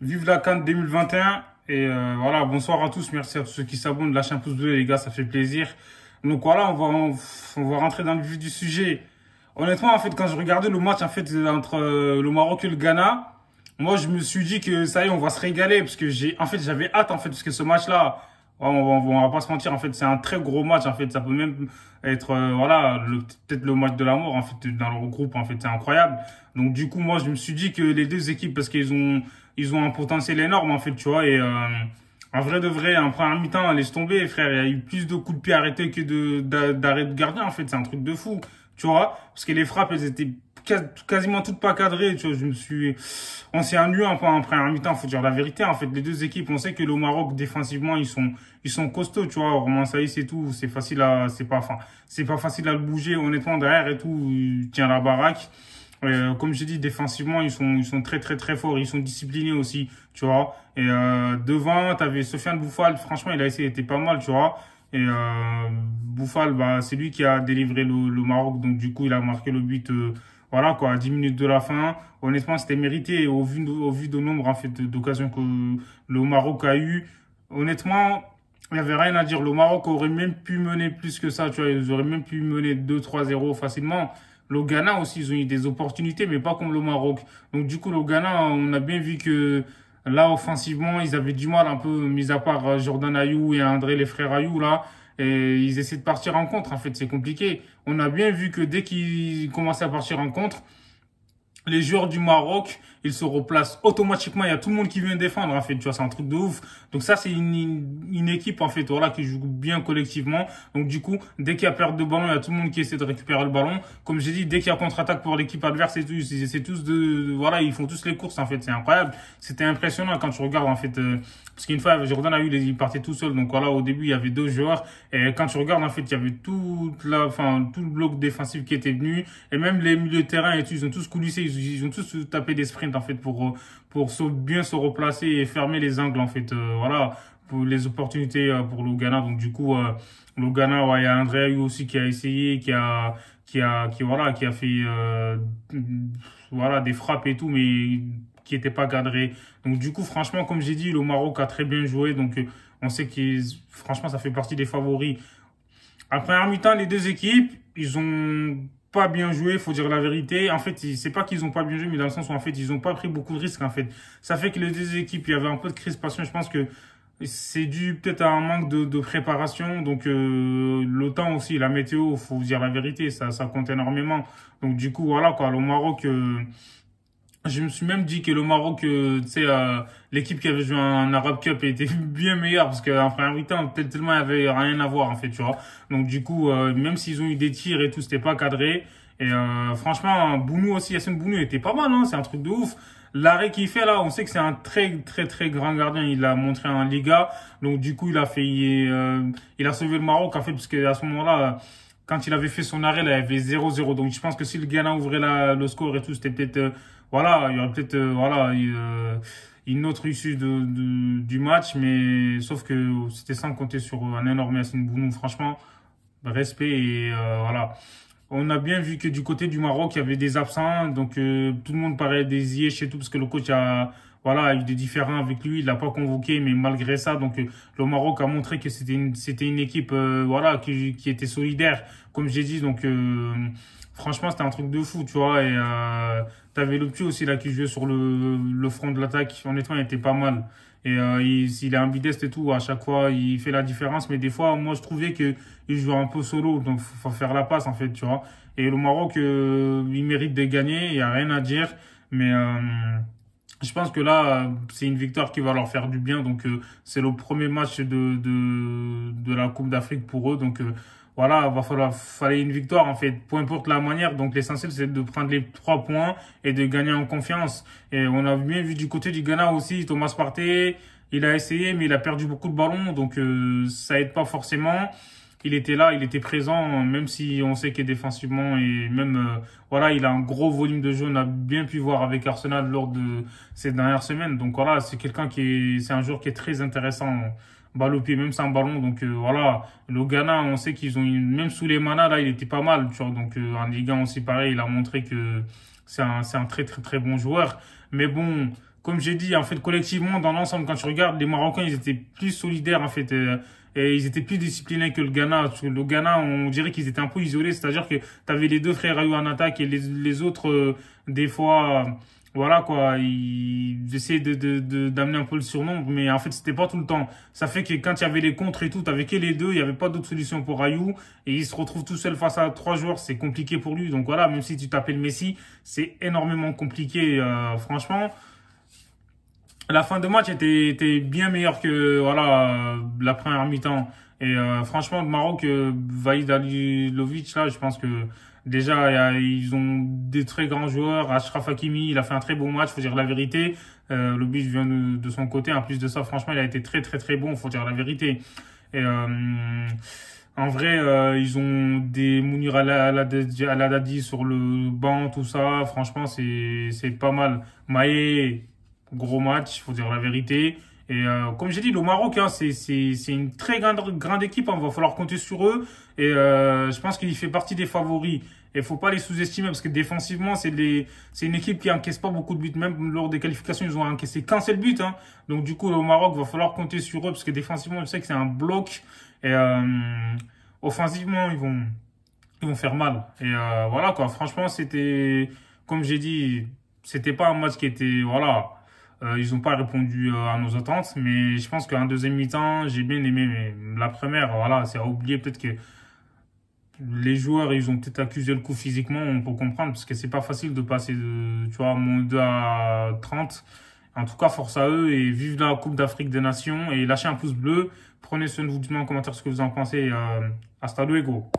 Vive la CAN 2021. Voilà, bonsoir à tous. Merci à tous ceux qui s'abonnent. Lâchez un pouce bleu, les gars, ça fait plaisir. Donc voilà, on va rentrer dans le vif du sujet. Honnêtement, en fait, quand je regardais le match en fait entre le Maroc et le Ghana, moi je me suis dit que ça y est, on va se régaler parce que j'avais hâte en fait parce que ce match-là, on va pas se mentir, en fait, c'est un très gros match en fait. Ça peut même être voilà, peut-être le match de la mort en fait dans leur groupe en fait, c'est incroyable. Donc du coup, moi je me suis dit que les deux équipes parce qu'ils ont un potentiel énorme en fait, tu vois en vrai de vrai, en première mi-temps, laisse tomber, frère. Il y a eu plus de coups de pied arrêtés que d'arrêt de gardien, en fait. C'est un truc de fou, tu vois. Parce que les frappes, elles étaient quasiment toutes pas cadrées, tu vois. On s'est ennuyé un peu en première mi-temps, faut dire la vérité. En fait, les deux équipes, on sait que le Maroc, défensivement, ils sont costauds, tu vois. Romain Saïs et tout, c'est pas facile à le bouger, honnêtement, derrière et tout. Il tient la baraque. Comme je dis, défensivement, ils sont très, très, très forts. Ils sont disciplinés aussi, tu vois. Devant, t'avais Sofiane Boufal. Franchement, il était pas mal, tu vois. Boufal, bah, c'est lui qui a délivré le Maroc. Donc, du coup, il a marqué le but, voilà, quoi, à 10 minutes de la fin. Honnêtement, c'était mérité au vu de nombre, en fait, d'occasions que le Maroc a eu. Honnêtement, il n'y avait rien à dire. Le Maroc aurait même pu mener plus que ça, tu vois. Ils auraient même pu mener 2-3-0 facilement. Le Ghana aussi, ils ont eu des opportunités, mais pas comme le Maroc. Donc du coup, le Ghana, on a bien vu que là, offensivement, ils avaient du mal un peu, mis à part Jordan Ayew et André, les frères Ayew, là. Et ils essaient de partir en contre, en fait, c'est compliqué. On a bien vu que dès qu'ils commençaient à partir en contre, les joueurs du Maroc, ils se replacent automatiquement. Il y a tout le monde qui vient défendre, en fait. Tu vois, c'est un truc de ouf. Donc ça, c'est une équipe, en fait, voilà, qui joue bien collectivement. Donc du coup, dès qu'il y a perte de ballon, il y a tout le monde qui essaie de récupérer le ballon. Comme j'ai dit, dès qu'il y a contre-attaque pour l'équipe adverse et tout, c'est tous voilà, ils font tous les courses, en fait. C'est incroyable. C'était impressionnant quand tu regardes, en fait, parce qu'une fois, Jordan a eu, il partait tout seul. Donc voilà, au début, il y avait deux joueurs. Et quand tu regardes, en fait, il y avait tout le bloc défensif qui était venu. Et même les milieux de terrain et tout, ils ont tous coulissé. Ils ont tous tapé des sprints, en fait, pour bien se replacer et fermer les angles, en fait. Voilà, pour les opportunités pour le Ghana. Donc, du coup, le Ghana, ouais, il y a André Ayew aussi qui a essayé, voilà, qui a fait, voilà, des frappes et tout, mais qui n'étaient pas cadrées. Donc, du coup, franchement, comme j'ai dit, le Maroc a très bien joué. Donc, on sait franchement, ça fait partie des favoris. Après première mi-temps, les deux équipes, ils ont pas bien joué, faut dire la vérité. En fait, c'est pas qu'ils ont pas bien joué, mais dans le sens où, en fait, ils ont pas pris beaucoup de risques, en fait. Ça fait que les deux équipes, il y avait un peu de crispation. Je pense que c'est dû peut-être à un manque de préparation. Donc, le temps aussi, la météo, faut dire la vérité, ça compte énormément. Donc, du coup, voilà, quoi. Le Maroc, je me suis même dit que le Maroc, tu sais, l'équipe qui avait joué en Arab Cup était bien meilleure parce qu'en première mi-temps, tellement il y avait rien à voir, en fait, tu vois. Donc, du coup, même s'ils ont eu des tirs et tout, c'était pas cadré. Franchement, Bounou aussi, Yassine Bounou était pas mal, hein, c'est un truc de ouf. L'arrêt qu'il fait là, on sait que c'est un très, très, très grand gardien. Il l'a montré en Liga. Donc, du coup, il a sauvé le Maroc, en fait, parce qu'à ce moment-là, quand il avait fait son arrêt, là, il y avait 0-0. Donc, je pense que si le Ghana ouvrait le score et tout, c'était peut-être, voilà, il y aurait peut-être, voilà, une autre issue du match. Mais, sauf que c'était sans compter sur un énorme Yassine Bounou. Franchement, respect voilà. On a bien vu que du côté du Maroc, il y avait des absents. Donc, tout le monde paraît désillé chez tout parce que le coach voilà, a eu des différends avec lui. Il l'a pas convoqué, mais malgré ça, donc, le Maroc a montré que c'était une équipe, voilà, qui était solidaire, comme j'ai dit. Donc, franchement, c'était un truc de fou, tu vois. T'avais le petit aussi, là, qui jouait sur le front de l'attaque. Honnêtement, il était pas mal. Il est ambidestre et tout, à chaque fois, il fait la différence. Mais des fois, moi, je trouvais que il joue un peu solo, donc faut faire la passe, en fait, tu vois. Et le Maroc, il mérite de gagner, il y a rien à dire. Mais je pense que là, c'est une victoire qui va leur faire du bien. Donc, c'est le premier match de la Coupe d'Afrique pour eux. Donc, voilà, fallait une victoire, en fait. Peu importe la manière. Donc, l'essentiel, c'est de prendre les 3 points et de gagner en confiance. Et on a bien vu du côté du Ghana aussi, Thomas Partey, il a essayé, mais il a perdu beaucoup de ballons. Donc, ça aide pas forcément. Il était là, il était présent, même si on sait que défensivement et même, voilà, il a un gros volume de jeu. On a bien pu voir avec Arsenal lors de ces dernières semaines. Donc voilà, c'est un joueur qui est très intéressant, balle au pied, même sans ballon. Donc voilà, le Ghana, on sait qu'ils ont même sous les manas, là, il était pas mal, tu vois. Donc en Ligue 1 aussi, pareil, il a montré que c'est un très, très, très bon joueur. Mais bon, comme j'ai dit, en fait, collectivement, dans l'ensemble, quand tu regardes, les Marocains, ils étaient plus solidaires, en fait, et ils étaient plus disciplinés que le Ghana. Parce que le Ghana, on dirait qu'ils étaient un peu isolés, c'est-à-dire que tu avais les deux frères Ayou en attaque et les autres, des fois, voilà quoi, ils essayaient d'amener un peu le surnombre, mais en fait, c'était pas tout le temps. Ça fait que quand il y avait les contres et tout, t'avais que les deux, il y avait pas d'autre solution pour Ayou, et il se retrouve tout seul face à trois joueurs, c'est compliqué pour lui. Donc voilà, même si tu t'appelles Messi, c'est énormément compliqué, franchement. La fin de match était bien meilleure que voilà la première mi-temps. Et franchement, le Maroc, Vahid Halilovic, là, je pense que déjà, ils ont des très grands joueurs. Achraf Hakimi, il a fait un très bon match, faut dire la vérité. Le but vient de son côté. En plus de ça, franchement, il a été très très très bon, faut dire la vérité. Et en vrai, ils ont des Mounir Al-Haddadi sur le banc, tout ça. Franchement, c'est pas mal. Maé, gros match, faut dire la vérité. Et comme j'ai dit, le Maroc, hein, c'est une très grande équipe. Il va falloir compter sur eux. Et je pense qu'il fait partie des favoris. Et faut pas les sous-estimer parce que défensivement, c'est une équipe qui encaisse pas beaucoup de buts. Même lors des qualifications, ils ont encaissé qu'un seul but. Hein. Donc du coup, le Maroc, va falloir compter sur eux parce que défensivement, je sais que c'est un bloc. Et offensivement, ils vont faire mal. Et voilà quoi. Franchement, c'était, comme j'ai dit, c'était pas un match qui était, voilà. Ils n'ont pas répondu à nos attentes, mais je pense qu'en deuxième mi-temps, j'ai bien aimé. Mais la première, voilà, c'est à oublier. Peut-être que les joueurs, ils ont peut-être accusé le coup physiquement, on peut comprendre, parce que c'est pas facile de passer de, tu vois, -2 à 30. En tout cas, force à eux et vive la Coupe d'Afrique des Nations et lâchez un pouce bleu. Prenez soin de vous, dites-moi en commentaire ce que vous en pensez. Hasta luego.